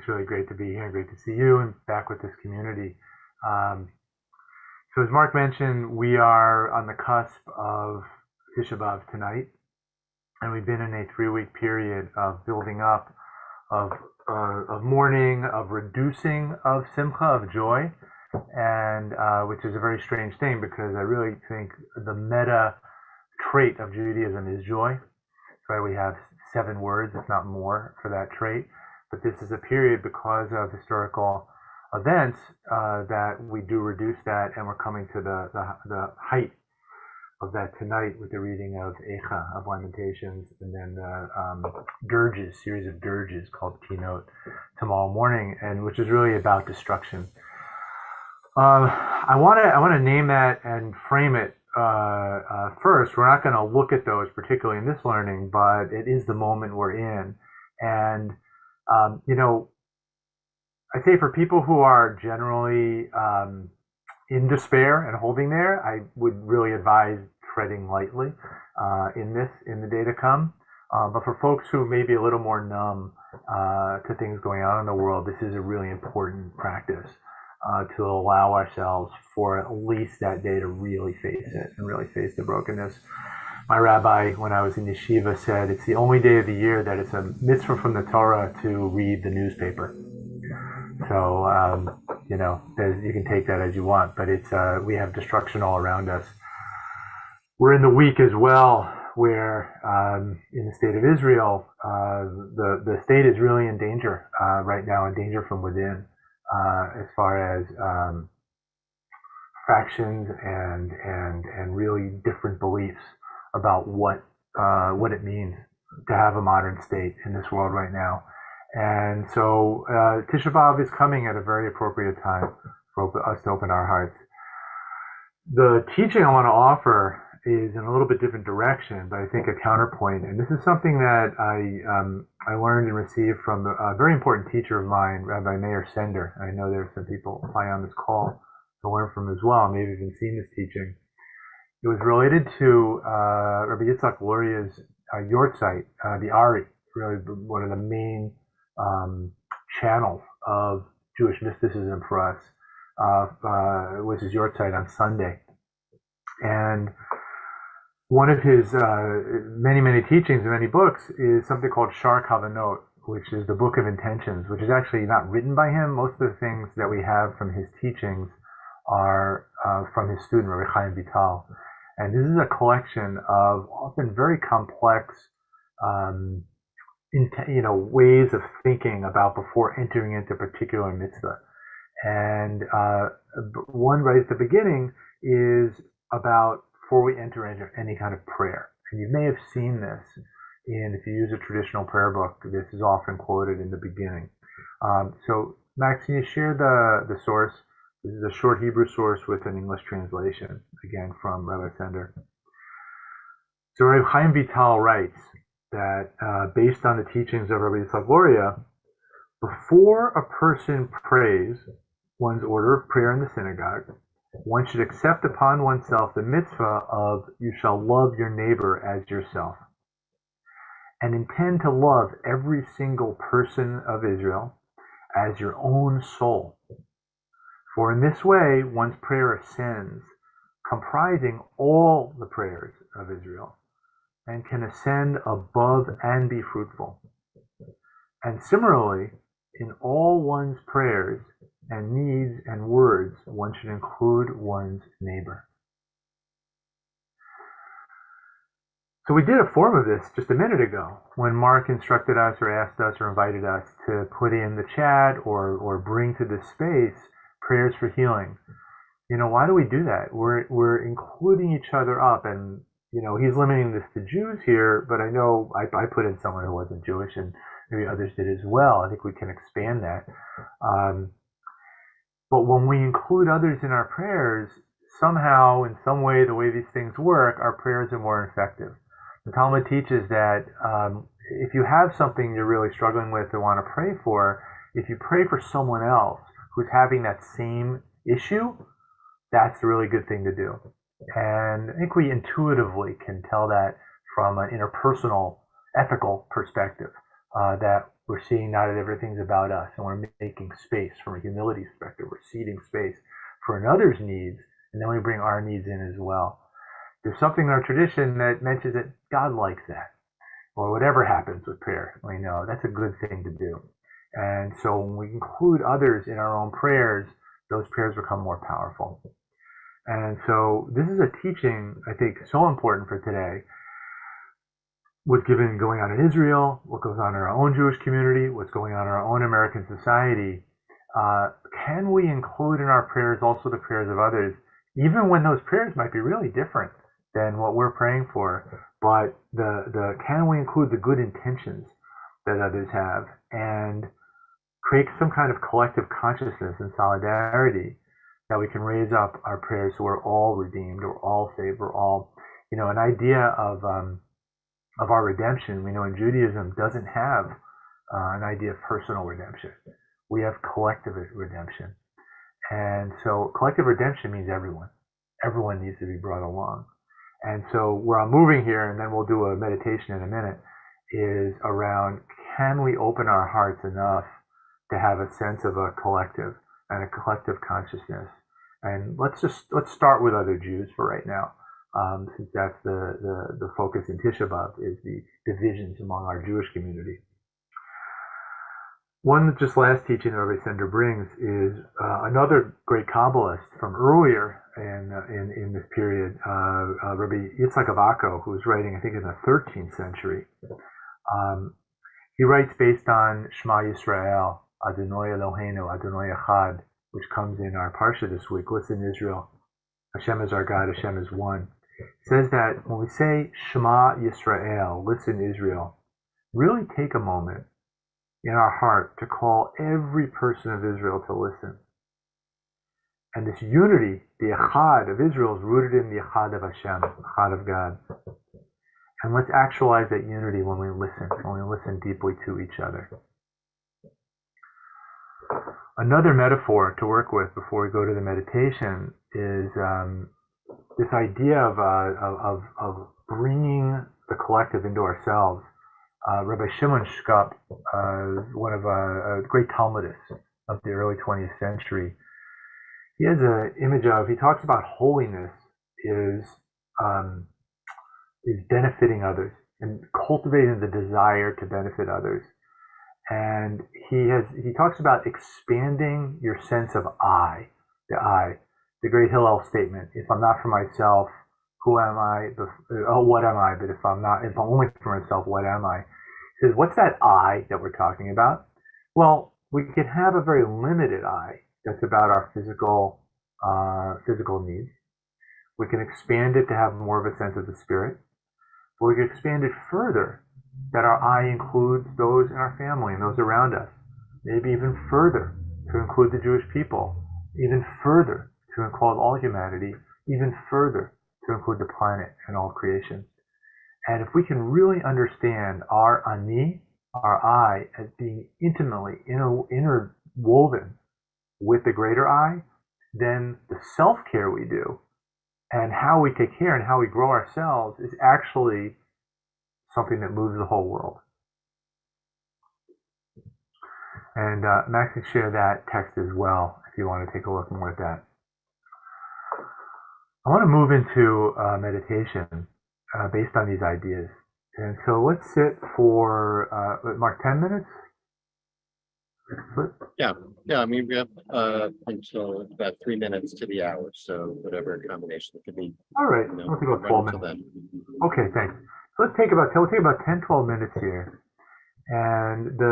It's really great to be here. Great to see you and back with this community. Um, so as Mark mentioned, we are on the cusp of Tisha B'Av tonight, and we've been in a 3-week period of building up, of mourning, of reducing, of simcha, of joy, and which is a very strange thing because I really think the meta trait of Judaism is joy. Right, we have 7 words, if not more, for that trait. But this is a period because of historical events that we do reduce that, and we're coming to the height of that tonight with the reading of Eicha, of Lamentations, and then the dirges, series of dirges called Keynote tomorrow morning, and which is really about destruction. I want to name that and frame it. First, we're not going to look at those particularly in this learning, but it is the moment we're in. And, I'd say for people who are generally in despair and holding there, I would really advise treading lightly in the day to come. But for folks who may be a little more numb to things going on in the world, this is a really important practice. To allow ourselves for at least that day to really face it and really face the brokenness. My rabbi, when I was in yeshiva, said it's the only day of the year that it's a mitzvah from the Torah to read the newspaper. So, you can take that as you want, but it's we have destruction all around us. We're in the week as well where in the state of Israel, the state is really in danger right now, in danger from within. As far as factions and really different beliefs about what it means to have a modern state in this world right now. And so Tisha B'Av is coming at a very appropriate time for us to open our hearts. The teaching I want to offer is in a little bit different direction, but I think a counterpoint. And this is something that I learned and received from a very important teacher of mine, Rabbi Meir Sender. I know there are some people probably on this call to learn from as well, maybe even seen this teaching. It was related to Rabbi Yitzhak Luria's Yortzeit, the Ari, really one of the main channels of Jewish mysticism for us, was his Yortzeit on Sunday. And one of his many, many teachings in many books is something called Shar Kavanot, which is the Book of Intentions, which is actually not written by him. Most of the things that we have from his teachings are from his student, Rabbi Chaim Vital. And this is a collection of often very complex ways of thinking about before entering into a particular mitzvah. And one right at the beginning is about before we enter into any kind of prayer. And you may have seen this if you use a traditional prayer book, this is often quoted in the beginning. So Max, can you share the source? This is a short Hebrew source with an English translation, again from Rabbi Sender. So Rabbi Chaim Vital writes that based on the teachings of Rabbi Yitzhak Luria, before a person prays one's order of prayer in the synagogue, one should accept upon oneself the mitzvah of you shall love your neighbor as yourself, and intend to love every single person of Israel as your own soul. For in this way, one's prayer ascends, comprising all the prayers of Israel, and can ascend above and be fruitful. And similarly, in all one's prayers and needs and words, one should include one's neighbor. So we did a form of this just a minute ago when Mark instructed us or asked us or invited us to put in the chat or bring to this space prayers for healing. Why do we do that? We're including each other up, and he's limiting this to Jews here, but I know I put in someone who wasn't Jewish, and maybe others did as well. I think we can expand that. But when we include others in our prayers, somehow, in some way, the way these things work, our prayers are more effective. The Talmud teaches that if you have something you're really struggling with or want to pray for, if you pray for someone else who's having that same issue, that's a really good thing to do. And I think we intuitively can tell that from an interpersonal, ethical perspective, that We're seeing now that everything's about us, and we're making space from a humility perspective. We're ceding space for another's needs, and then we bring our needs in as well. There's something in our tradition that mentions that God likes that, or whatever happens with prayer. We know that's a good thing to do. And so when we include others in our own prayers, those prayers become more powerful. And so this is a teaching, I think, so important for today. What's going on in Israel, what goes on in our own Jewish community, what's going on in our own American society. Can we include in our prayers also the prayers of others, even when those prayers might be really different than what we're praying for? But can we include the good intentions that others have and create some kind of collective consciousness and solidarity that we can raise up our prayers so we're all redeemed, we're all saved, we're all, an idea of our redemption, we know in Judaism doesn't have an idea of personal redemption. We have collective redemption. And so collective redemption means everyone. Everyone needs to be brought along. And so where I'm moving here, and then we'll do a meditation in a minute, is around, can we open our hearts enough to have a sense of a collective and a collective consciousness? And let's start with other Jews for right now. Since that's the focus in Tisha B'Av, is the divisions among our Jewish community. One just last teaching that Rabbi Sender brings is another great Kabbalist from earlier in this period, Rabbi Yitzhak of Akko, who was writing, I think, in the 13th century. He writes based on Shema Yisrael, Adonai Eloheinu, Adonai Echad, which comes in our Parsha this week. Listen, Israel, Hashem is our God, Hashem is one. It says that when we say Shema Yisrael, listen Israel, really take a moment in our heart to call every person of Israel to listen. And this unity, the Echad of Israel, is rooted in the Echad of Hashem, Echad of God. And let's actualize that unity when we listen deeply to each other. Another metaphor to work with before we go to the meditation is this idea of bringing the collective into ourselves. Rabbi Shimon Shkop, one of a great Talmudists of the early 20th century, he has an image he talks about holiness is benefiting others and cultivating the desire to benefit others. And he talks about expanding your sense of I, the great Hillel statement. If I'm not for myself, who am I? What am I? But if I'm only for myself, what am I? He says, what's that I that we're talking about? Well, we could have a very limited I that's about our physical needs. We can expand it to have more of a sense of the spirit. But we can expand it further, that our I includes those in our family and those around us. Maybe even further, to include the Jewish people. Even further, to include all humanity. Even further, to include the planet and all creation. And if we can really understand our ani, our I, as being intimately interwoven with the greater I, then the self-care we do and how we take care and how we grow ourselves is actually something that moves the whole world. And Max can share that text as well if you want to take a look more at that. I want to move into meditation based on these ideas. And so let's sit for, Mark, 10 minutes? Yeah. I mean, we have until about 3 minutes to the hour, so whatever combination it could be. All right, we'll take about 12 minutes. Then. Okay, thanks. So we'll take about 10, 12 minutes here. And